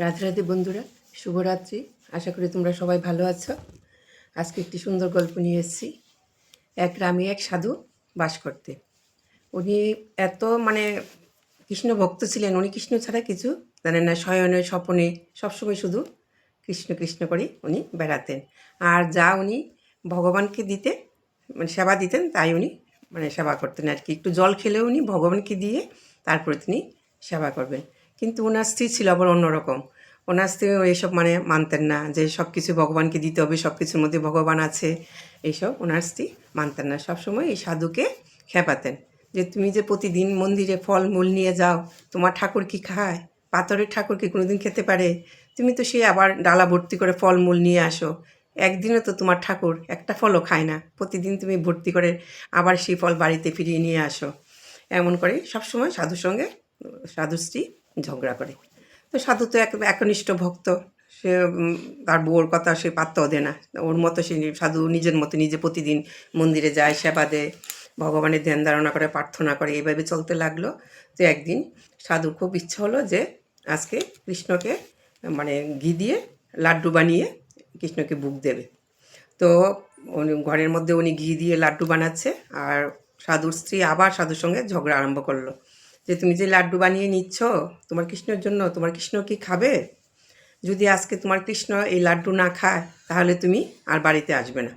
রাধে রাধে বন্ধুরা, শুভরাত্রি। আশা করি তোমরা সবাই ভালো আছো। আজকে একটি সুন্দর গল্প নিয়ে এসেছি। এক গ্রামে এক সাধু বাস করতে। উনি এত কৃষ্ণ ভক্ত ছিলেন। উনি কৃষ্ণ ছাড়া কিছু জানেন না। শয়নে স্বপনে সবসময় শুধু কৃষ্ণ কৃষ্ণ করে উনি বেড়াতেন। আর যা উনি ভগবানকে দিতে সেবা দিতেন, তাই উনি সেবা করতেন আর কি। একটু জল খেলেও উনি ভগবানকে দিয়ে তারপরে তিনি সেবা করবেন। কিন্তু ওনার স্ত্রী ছিল আবার অন্যরকম। ওনার স্ত্রী এইসব মানতেন না, যে সব কিছু ভগবানকে দিতে হবে, সব কিছুর মধ্যে ভগবান আছে, এইসব ওনার স্ত্রী মানতেন না। সবসময় এই সাধুকে খেপাতেন যে তুমি যে প্রতিদিন মন্দিরে ফল মূল নিয়ে যাও, তোমার ঠাকুর কি খায়? পাথরের ঠাকুর কি কোনোদিন খেতে পারে? তুমি তো সে আবার ডালা ভর্তি করে ফল মূল নিয়ে আসো, একদিনও তো তোমার ঠাকুর একটা ফলও খায় না, প্রতিদিন তুমি ভর্তি করে আবার সেই ফল বাড়িতে ফিরিয়ে নিয়ে আসো। এমন করে সবসময় সাধুর সঙ্গে সাধুর স্ত্রী ঝগড়া করে। তো সাধু তো একনিষ্ঠ ভক্ত, সে তার বউর কথা সে পাত্তাও দেয় না। ওর মতো সে সাধু নিজের মতো নিজে প্রতিদিন মন্দিরে যায়, সেবা দেয়, ভগবানের ধ্যান ধারণা করে, প্রার্থনা করে, এইভাবে চলতে লাগলো। তো একদিন সাধুর খুব ইচ্ছা হলো যে আজকে কৃষ্ণকে ঘি দিয়ে লাড্ডু বানিয়ে কৃষ্ণকে ভোগ দেবে। তো উনি ঘরের মধ্যে উনি ঘি দিয়ে লাড্ডু বানাচ্ছে, আর সাধুর স্ত্রী আবার সাধুর সঙ্গে ঝগড়া আরম্ভ করলো যে তুমি যে লাড্ডু বানিয়ে নিচ্ছ তোমার কৃষ্ণের জন্য, তোমার কৃষ্ণ কি খাবে? যদি আজকে তোমার কৃষ্ণ এই লাড্ডু না খায় তাহলে তুমি আর বাড়িতে আসবে না,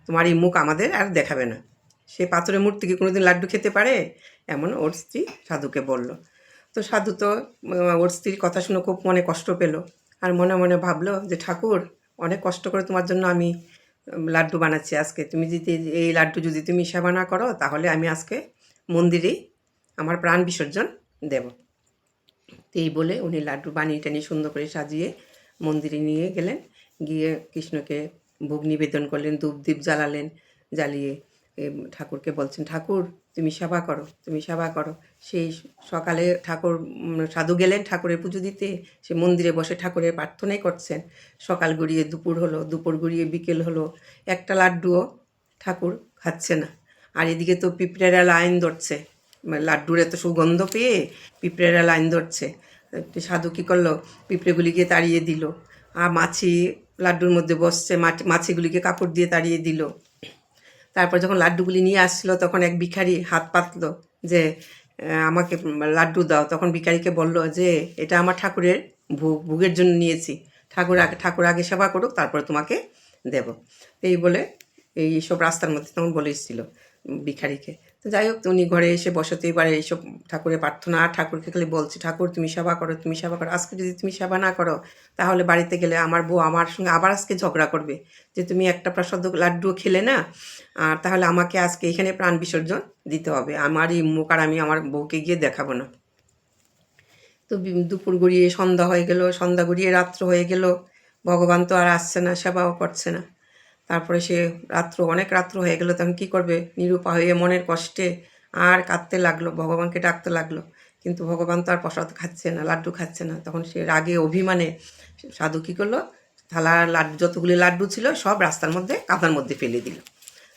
তোমার এই মুখ আমাদের আর দেখাবে না। সে পাথরের মূর্তি কি কোনোদিন লাড্ডু খেতে পারে? এমন ওর স্ত্রী সাধুকে বলল। তো সাধু তো ওর স্ত্রীর কথা শুনে খুব মনে কষ্ট পেল, আর মনে মনে ভাবলো যে ঠাকুর, অনেক কষ্ট করে তোমার জন্য আমি লাড্ডু বানাচ্ছি। আজকে তুমি যদি এই লাড্ডু যদি তুমি সেবা না করো তাহলে আমি আজকে মন্দিরেই আমার প্রাণ বিসর্জন দেব। তো এই বলে উনি লাড্ডু বানিয়ে টানিয়ে সুন্দর করে সাজিয়ে মন্দিরে নিয়ে গেলেন। গিয়ে কৃষ্ণকে ভোগ নিবেদন করলেন, ধূপ দীপ জ্বালালেন, জ্বালিয়ে ঠাকুরকে বলছেন, ঠাকুর তুমি সেবা করো, তুমি সেবা করো। সেই সকালে ঠাকুর সাধু গেলেন ঠাকুরের পুজো দিতে, সে মন্দিরে বসে ঠাকুরের প্রার্থনাই করছেন। সকাল গড়িয়ে দুপুর হলো, দুপুর গড়িয়ে বিকেল হলো, একটা লাড্ডুও ঠাকুর খাচ্ছে না। আর এদিকে তো পিঁপড়েরা লাইন ধরছে, লাড্ডুর এত সুগন্ধ পেয়ে পিঁপড়েরা লাইন ধরছে। সাধু কী করলো, পিঁপড়েগুলিকে তাড়িয়ে দিল। আর মাছি লাড্ডুর মধ্যে বসছে, মাছিগুলিকে কাপড় দিয়ে তাড়িয়ে দিল। তারপর যখন লাড্ডুগুলি নিয়ে আসছিলো তখন এক ভিখারি হাত পাতলো যে আমাকে লাড্ডু দাও। তখন ভিখারিকে বলল যে এটা আমার ঠাকুরের ভোগের জন্য নিয়েছি, ঠাকুর আগে সেবা করুক তারপরে তোমাকে দেব। এই বলে এই সব রাস্তার মধ্যে তখন বলে এসেছিল ভিখারিকে। তো যাই হোক, উনি ঘরে এসে বসতে এবারে এইসব ঠাকুরের প্রার্থনা, আর ঠাকুরকে খালি বলছে, ঠাকুর তুমি সেবা করো, তুমি সেবা করো, আজকে যদি তুমি সেবা না করো তাহলে বাড়িতে গেলে আমার বউ আমার সঙ্গে আবার আজকে ঝগড়া করবে যে তুমি একটা প্রসাদ লাড্ডুও খেলে না, আর তাহলে আমাকে আজকে এখানে প্রাণ বিসর্জন দিতে হবে, আমার এই মুখ আর আমি আমার বউকে গিয়ে দেখাবো না। তো দুপুর গড়িয়ে সন্ধ্যা হয়ে গেল, সন্ধ্যা গড়িয়ে রাত্র হয়ে গেল, ভগবান তো আর আসছে না, সেবাও করছে না। তারপরে সে অনেক রাত্র হয়ে গেল, তখন কী করবে, নিরুপায় হয়ে মনের কষ্টে আর কাঁদতে লাগলো, ভগবানকে ডাকতে লাগলো। কিন্তু ভগবান তো আর প্রসাদ খাচ্ছে না, লাড্ডু খাচ্ছে না। তখন সে রাগে অভিমানে সাধু কী করলো, থালার লাড্ডু যতগুলি লাড্ডু ছিল সব রাস্তার মধ্যে কাদার মধ্যে ফেলে দিল।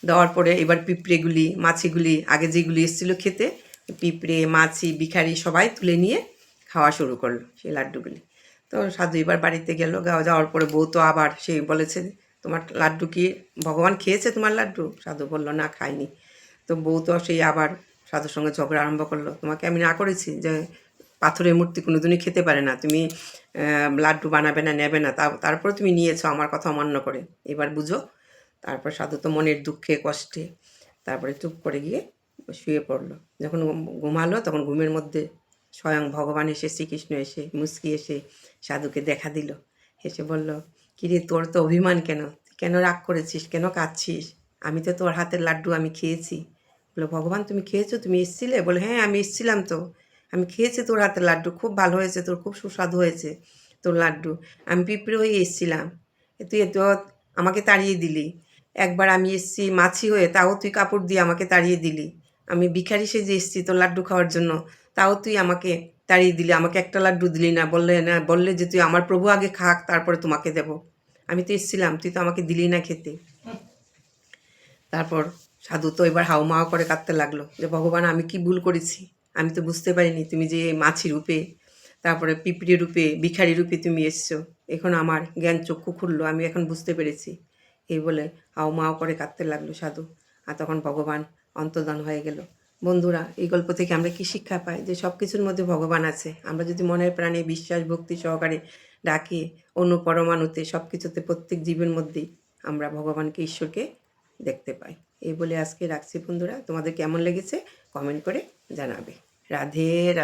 দেওয়ার পরে এবার পিঁপড়েগুলি মাছিগুলি আগে যেগুলি এসেছিলো খেতে, পিঁপড়ে মাছি ভিখারি সবাই তুলে নিয়ে খাওয়া শুরু করলো সেই লাড্ডুগুলি। তো সাধু এবার বাড়িতে গেল, যাওয়ার পরে বউ তো আবার সে বলেছে, তোমার লাড্ডু কি ভগবান খেয়েছে তোমার লাড্ডু? সাধু বলল না, খায়নি। তো বউ তো সেই আবার সাধুর সঙ্গে ঝগড়া আরম্ভ করলো, তোমাকে আমি না করেছি যে পাথরের মূর্তি কোনো দিনই খেতে পারে না, তুমি লাড্ডু বানাবে না, নেবে না, তারপরে তুমি নিয়েছো আমার কথা অমান্য করে, এবার বুঝো। তারপর সাধু তো মনের দুঃখে কষ্টে তারপরে চুপ করে গিয়ে শুয়ে পড়লো। যখন ঘুমালো তখন ঘুমের মধ্যে স্বয়ং ভগবান এসে, শ্রীকৃষ্ণ এসে মুচকি এসে সাধুকে দেখা দিল। হেসে বলল, কিরে তোর তো অভিমান কেন, কেন রাগ করেছিস, কেন কাঁদছিস? আমি তো তোর হাতের লাড্ডু আমি খেয়েছি। বললো, ভগবান তুমি খেয়েছো, তুমি এসেছিলে? বলে, হ্যাঁ আমি এসেছিলাম তো, আমি খেয়েছি তোর হাতের লাড্ডু, খুব ভালো হয়েছে, তোর খুব সুস্বাদু হয়েছে তোর লাড্ডু। আমি পিঁপড়ে হয়ে এসেছিলাম, তুই তো আমাকে তাড়িয়ে দিলি। একবার আমি এসেছি মাছি হয়ে, তাও তুই কাপড় দিয়ে আমাকে তাড়িয়ে দিলি। আমি ভিখারি সেজে এসেছি তোর লাড্ডু খাওয়ার জন্য, তাও তুই আমাকে তাড়িয়ে দিলি, আমাকে একটা লাড্ডু দিলি না, বললে যে তুই আমার প্রভু আগে খাক তারপরে তোমাকে দেব। আমি তো এসেছিলাম, তুই তো আমাকে দিলি না খেতে। তারপর সাধু তো এবার হাউমাউ করে কাঁদতে লাগলো যে ভগবান আমি কি ভুল করেছি, আমি তো বুঝতে পারিনি তুমি যে মাছি রূপে। তারপরে পিঁপড়ে রূপে ভিখারি রূপে তুমি এসছো, এখন আমার জ্ঞান চক্ষু খুললো, আমি এখন বুঝতে পেরেছি। এই বলে হাও মাও করে কাঁদতে লাগলো সাধু। আর তখন ভগবান অন্তর্ধান হয়ে গেল। বন্ধুরা, এই গল্প থেকে আমরা কি শিক্ষা পাই? যে সব কিছুর মধ্যে ভগবান আছে। আমরা যদি মনের প্রাণে বিশ্বাস ভক্তি সহকারে ডাকি, অণু পরমাণুতে সব কিছুতে প্রত্যেক জীবের মধ্যেই আমরা ভগবানকে, ঈশ্বরকে দেখতে পাই। এই বলে আজকে রাখছি বন্ধুরা। তোমাদের কেমন লেগেছে কমেন্ট করে জানাবে। রাধে রাধে।